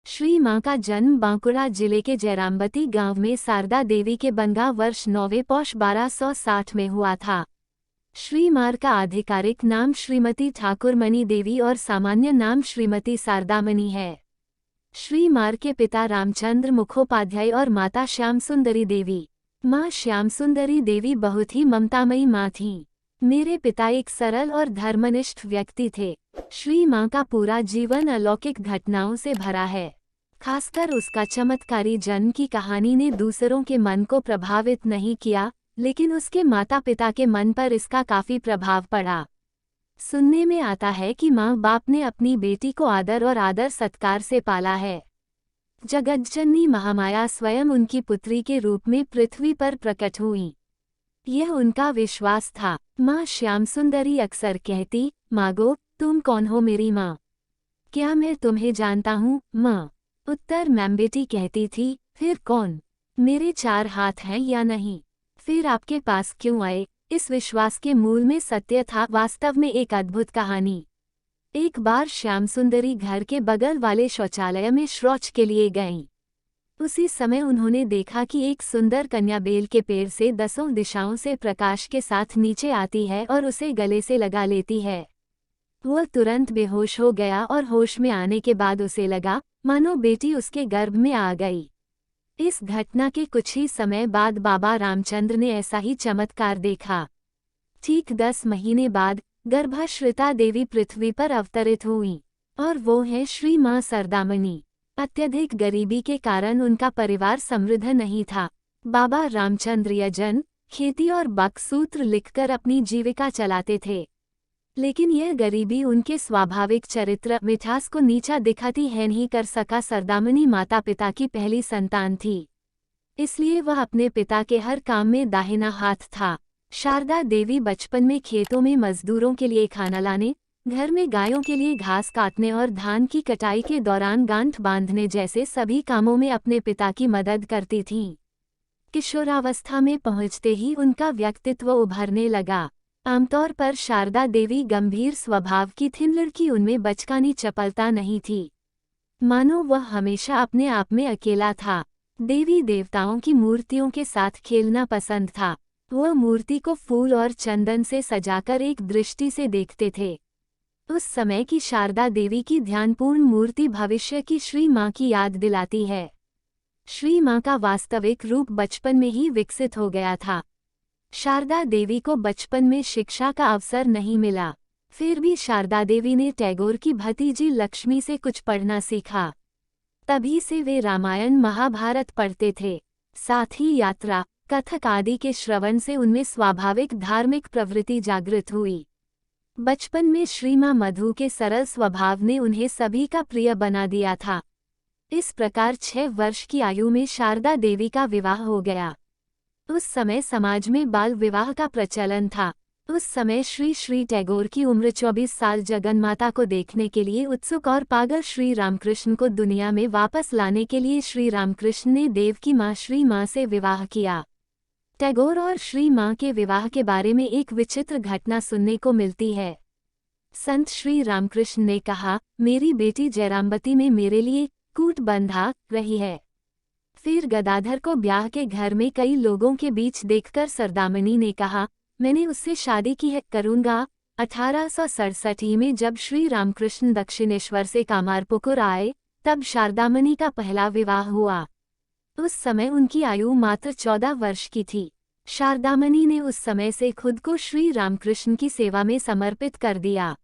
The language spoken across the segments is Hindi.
श्री मां का जन्म बांकुड़ा जिले के जयरामबती गांव में शारदा देवी के बनगा वर्ष 9वें पौष 1260 में हुआ था। श्री मां का आधिकारिक नाम श्रीमती ठाकुरमणि देवी और सामान्य नाम श्रीमती शारदामणि है। श्री मां के पिता रामचंद्र मुखोपाध्याय और माता श्यामसुंदरी देवी। मां श्यामसुंदरी देवी बहुत ही ममतामयी मां थीं। मेरे पिता एक सरल और धर्मनिष्ठ व्यक्ति थे। श्री मां का पूरा जीवन अलौकिक घटनाओं से भरा है। खासकर उसका चमत्कारी जन्म की कहानी ने दूसरों के मन को प्रभावित नहीं किया, लेकिन उसके माता पिता के मन पर इसका काफी प्रभाव पड़ा। सुनने में आता है कि माँ बाप ने अपनी बेटी को आदर और आदर सत्कार से पाला है। जगज्जननी महामाया स्वयं उनकी पुत्री के रूप में पृथ्वी पर प्रकट हुई। यह उनका विश्वास था। माँ श्यामसुंदरी अक्सर कहती, मागो तुम कौन हो मेरी माँ? क्या मैं तुम्हें जानता हूँ माँ? उत्तर में बेटी कहती थी, फिर कौन? मेरे 4 हाथ हैं या नहीं? फिर आपके पास क्यों आए? इस विश्वास के मूल में सत्य था वास्तव में एक अद्भुत कहानी। एक बार श्यामसुंदरी घर के बगल वाले शौचालय में शौच के लिए गईं। उसी समय उन्होंने देखा कि एक सुंदर कन्या बेल के पेड़ से 10 दिशाओं से प्रकाश के साथ नीचे आती है और उसे गले से लगा लेती है। वह तुरंत बेहोश हो गया और होश में आने के बाद उसे लगा मानो बेटी उसके गर्भ में आ गई। इस घटना के कुछ ही समय बाद बाबा रामचंद्र ने ऐसा ही चमत्कार देखा। ठीक 10 महीने बाद गर्भाश्रिता देवी पृथ्वी पर अवतरित हुई और वो है श्री मां शारदामणि। अत्यधिक गरीबी के कारण उनका परिवार समृद्ध नहीं था। बाबा रामचंद्र यजन, खेती और बकसूत्र लिखकर अपनी जीविका चलाते थे, लेकिन यह गरीबी उनके स्वाभाविक चरित्र मिठास को नीचा दिखाती है नहीं कर सका। शारदामणि माता पिता की पहली संतान थी, इसलिए वह अपने पिता के हर काम में दाहिना हाथ था। शारदा देवी बचपन में खेतों में मजदूरों के लिए खाना लाने, घर में गायों के लिए घास काटने और धान की कटाई के दौरान गांठ बांधने जैसे सभी कामों में अपने पिता की मदद करती थीं। किशोरावस्था में पहुंचते ही उनका व्यक्तित्व उभरने लगा। आमतौर पर शारदा देवी गंभीर स्वभाव की थीं, लड़की उनमें बचकानी चपलता नहीं थी, मानो वह हमेशा अपने आप में अकेला था। देवी देवताओं की मूर्तियों के साथ खेलना पसंद था। वह मूर्ति को फूल और चंदन से सजाकर एक दृष्टि से देखते थे। उस समय की शारदा देवी की ध्यानपूर्ण मूर्ति भविष्य की श्री मां की याद दिलाती है। श्री मां का वास्तविक रूप बचपन में ही विकसित हो गया था। शारदा देवी को बचपन में शिक्षा का अवसर नहीं मिला, फिर भी शारदा देवी ने टैगोर की भतीजी लक्ष्मी से कुछ पढ़ना सीखा। तभी से वे रामायण महाभारत पढ़ते थे। साथ ही यात्रा, कथक आदि के श्रवण से उनमें स्वाभाविक धार्मिक प्रवृत्ति जागृत हुई। बचपन में श्री मां मधु के सरल स्वभाव ने उन्हें सभी का प्रिय बना दिया था। इस प्रकार 6 वर्ष की आयु में शारदा देवी का विवाह हो गया। उस समय समाज में बाल विवाह का प्रचलन था। उस समय श्री टैगोर की उम्र 24 साल। जगन्माता को देखने के लिए उत्सुक और पागल श्री रामकृष्ण को दुनिया में वापस लाने के लिए श्री रामकृष्ण ने देव की मां श्री मां से विवाह किया। टैगोर और श्री मां के विवाह के बारे में एक विचित्र घटना सुनने को मिलती है। संत श्री रामकृष्ण ने कहा, मेरी बेटी जयरामबती में मेरे लिए कूट बंधा रही है। फिर गदाधर को ब्याह के घर में कई लोगों के बीच देखकर शारदामणि ने कहा, मैंने उससे शादी की है, करूंगा। 1867 में जब श्री रामकृष्ण दक्षिणेश्वर से कामारपुकुर आए, तब शारदामणि का पहला विवाह हुआ। उस समय उनकी आयु मात्र 14 वर्ष की थी। शारदामणि ने उस समय से खुद को श्री रामकृष्ण की सेवा में समर्पित कर दिया।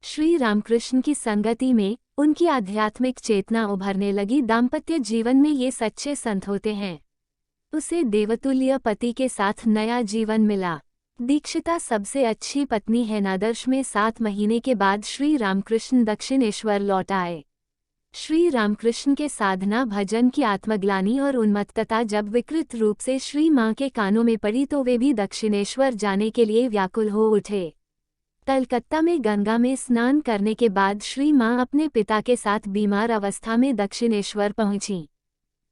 श्री रामकृष्ण की संगति में उनकी आध्यात्मिक चेतना उभरने लगी। दाम्पत्य जीवन में ये सच्चे संत होते हैं। उसे देवतुल्य पति के साथ नया जीवन मिला। दीक्षिता सबसे अच्छी पत्नी है। आदर्श में 7 महीने के बाद श्री रामकृष्ण दक्षिणेश्वर लौट आए। श्री रामकृष्ण के साधना, भजन की आत्मग्लानि और उन्मत्तता जब विकृत रूप से श्री मां के कानों में पड़ी तो वे भी दक्षिणेश्वर जाने के लिए व्याकुल हो उठे। कलकत्ता में गंगा में स्नान करने के बाद श्री मां अपने पिता के साथ बीमार अवस्था में दक्षिणेश्वर पहुंची।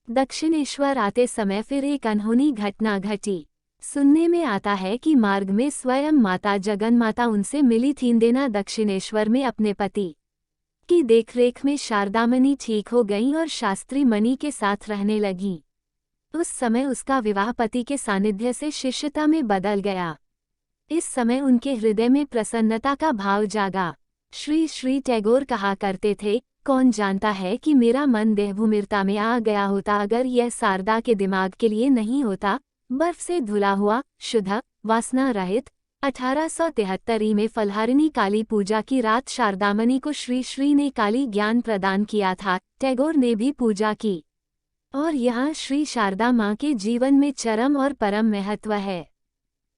दक्षिणेश्वर आते समय फिर एक अनहोनी घटना घटी। सुनने में आता है कि मार्ग में स्वयं माता जगन्माता उनसे मिली थीं। देना दक्षिणेश्वर में अपने पति की देखरेख में शारदामणि ठीक हो गईं और शास्त्री मणि के साथ रहने लगीं। उस समय उसका विवाह पति के सानिध्य से शिष्यता में बदल गया। इस समय उनके हृदय में प्रसन्नता का भाव जागा। श्री श्री टैगोर कहा करते थे, कौन जानता है कि मेरा मन देहभूमिरता में आ गया होता अगर यह शारदा के दिमाग के लिए नहीं होता। बर्फ से धुला हुआ, शुद्ध, वासना रहित। 1873 में फलहारिणी काली पूजा की रात शारदामणि को श्री श्री ने काली ज्ञान प्रदान किया था। टैगोर ने भी पूजा की और यहाँ श्री शारदा माँ के जीवन में चरम और परम महत्व है।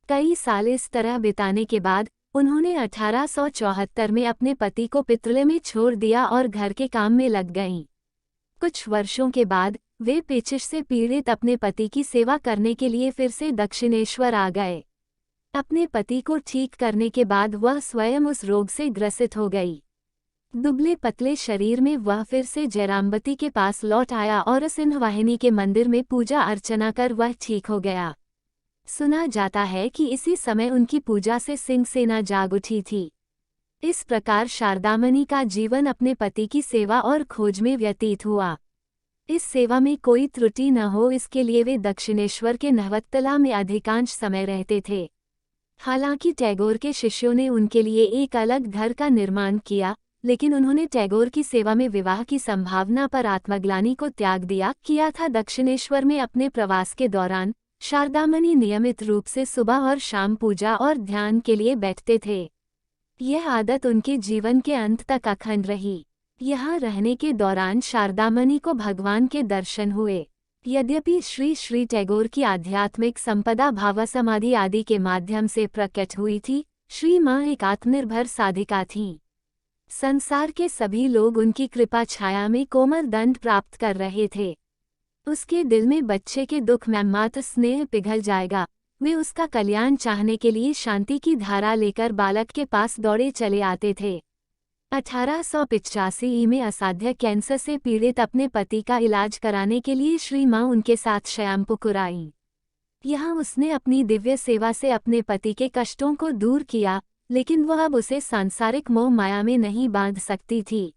कई साल इस तरह बिताने के बाद उन्होंने 1874 में अपने पति को पितृलय में छोड़ दिया और घर के काम में लग गईं। कुछ वर्षों के बाद वे पेचिश से पीड़ित अपने पति की सेवा करने के लिए फिर से दक्षिणेश्वर आ गए। अपने पति को ठीक करने के बाद वह स्वयं उस रोग से ग्रसित हो गई। दुबले पतले शरीर में वह फिर से जयरामबती के पास लौट आया और सिंहवाहिनी के मंदिर में पूजा अर्चना कर वह ठीक हो गया। सुना जाता है कि इसी समय उनकी पूजा से सिंह सेना जाग उठी थी। इस प्रकार शारदामणि का जीवन अपने पति की सेवा और खोज में व्यतीत हुआ। इस सेवा में कोई त्रुटि न हो इसके लिए वे दक्षिणेश्वर के नहवत्तला में अधिकांश समय रहते थे। हालांकि टैगोर के शिष्यों ने उनके लिए एक अलग घर का निर्माण किया, लेकिन उन्होंने टैगोर की सेवा में विवाह की संभावना पर आत्मग्लानि को त्याग किया था। दक्षिणेश्वर में अपने प्रवास के दौरान शारदामणि नियमित रूप से सुबह और शाम पूजा और ध्यान के लिए बैठते थे। यह आदत उनके जीवन के अंत तक अखंड रही। यहाँ रहने के दौरान शारदामणि को भगवान के दर्शन हुए। यद्यपि श्री श्री टैगोर की आध्यात्मिक संपदा भावसमाधि आदि के माध्यम से प्रकट हुई थी, श्री माँ एक आत्मनिर्भर साधिका थीं। संसार के सभी लोग उनकी कृपा छाया में कोमल दंड प्राप्त कर रहे थे। उसके दिल में बच्चे के दुख में मात्र स्नेह पिघल जाएगा। वे उसका कल्याण चाहने के लिए शांति की धारा लेकर बालक के पास दौड़े चले आते थे। 1885 में असाध्य कैंसर से पीड़ित अपने पति का इलाज कराने के लिए श्री माँ उनके साथ श्यामपुकुर आईं। यहाँ उसने अपनी दिव्य सेवा से अपने पति के कष्टों को दूर किया, लेकिन वह अब उसे सांसारिक मोह माया में नहीं बांध सकती थी।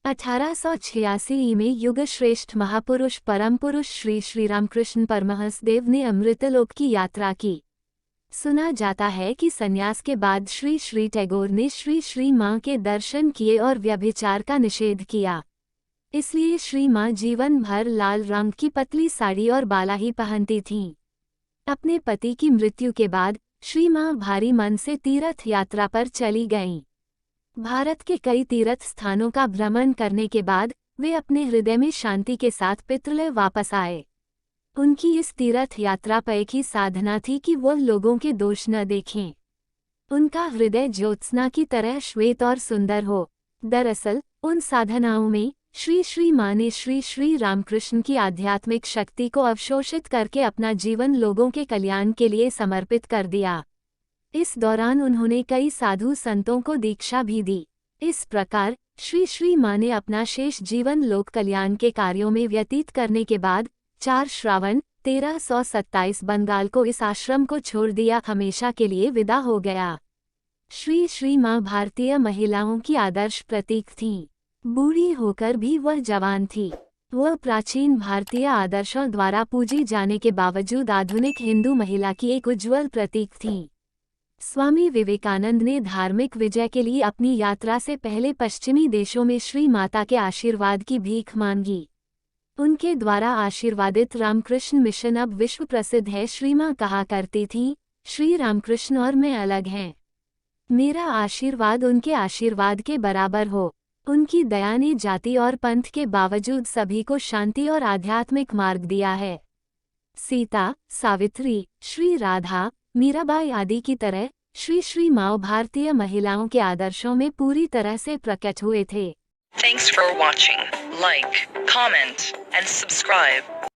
1886 में युग श्रेष्ठ महापुरुष परम पुरुष श्री श्री रामकृष्ण परमहंसदेव ने अमृतलोक की यात्रा की। सुना जाता है कि संन्यास के बाद श्री श्री टैगोर ने श्री श्री माँ के दर्शन किए और व्यभिचार का निषेध किया। इसलिए श्री माँ जीवन भर लाल रंग की पतली साड़ी और बाला ही पहनती थीं। अपने पति की मृत्यु के बाद श्री माँ भारी मन से तीर्थ यात्रा पर चली गईं। भारत के कई तीर्थ स्थानों का भ्रमण करने के बाद वे अपने हृदय में शांति के साथ पितृलय वापस आए। उनकी इस तीर्थ यात्रा पर एक ही साधना थी कि वह लोगों के दोष न देखें। उनका हृदय ज्योत्सना की तरह श्वेत और सुंदर हो। दरअसल उन साधनाओं में श्री श्री माँ ने श्री श्री रामकृष्ण की आध्यात्मिक शक्ति को अवशोषित करके अपना जीवन लोगों के कल्याण के लिए समर्पित कर दिया। इस दौरान उन्होंने कई साधु संतों को दीक्षा भी दी। इस प्रकार श्री श्री माँ ने अपना शेष जीवन लोक कल्याण के कार्यों में व्यतीत करने के बाद 4 श्रावण 1327 बंगाल को इस आश्रम को छोड़ दिया, हमेशा के लिए विदा हो गया। श्री श्री माँ भारतीय महिलाओं की आदर्श प्रतीक थीं। बूढ़ी होकर भी वह जवान थी। वह प्राचीन भारतीय आदर्शों द्वारा पूजी जाने के बावजूद आधुनिक हिंदू महिला की एक उज्ज्वल प्रतीक थीं। स्वामी विवेकानंद ने धार्मिक विजय के लिए अपनी यात्रा से पहले पश्चिमी देशों में श्री माता के आशीर्वाद की भीख मांगी। उनके द्वारा आशीर्वादित रामकृष्ण मिशन अब विश्व प्रसिद्ध है। श्री माँ कहा करती थीं, श्री रामकृष्ण और मैं अलग हैं। मेरा आशीर्वाद उनके आशीर्वाद के बराबर हो। उनकी दया ने जाति और पंथ के बावजूद सभी को शांति और आध्यात्मिक मार्ग दिया है। सीता, सावित्री, श्री राधा, मीराबाई आदि की तरह श्री श्री माँ भारतीय महिलाओं के आदर्शों में पूरी तरह से प्रकट हुए थे। Thanks for watching. Like, comment, and subscribe.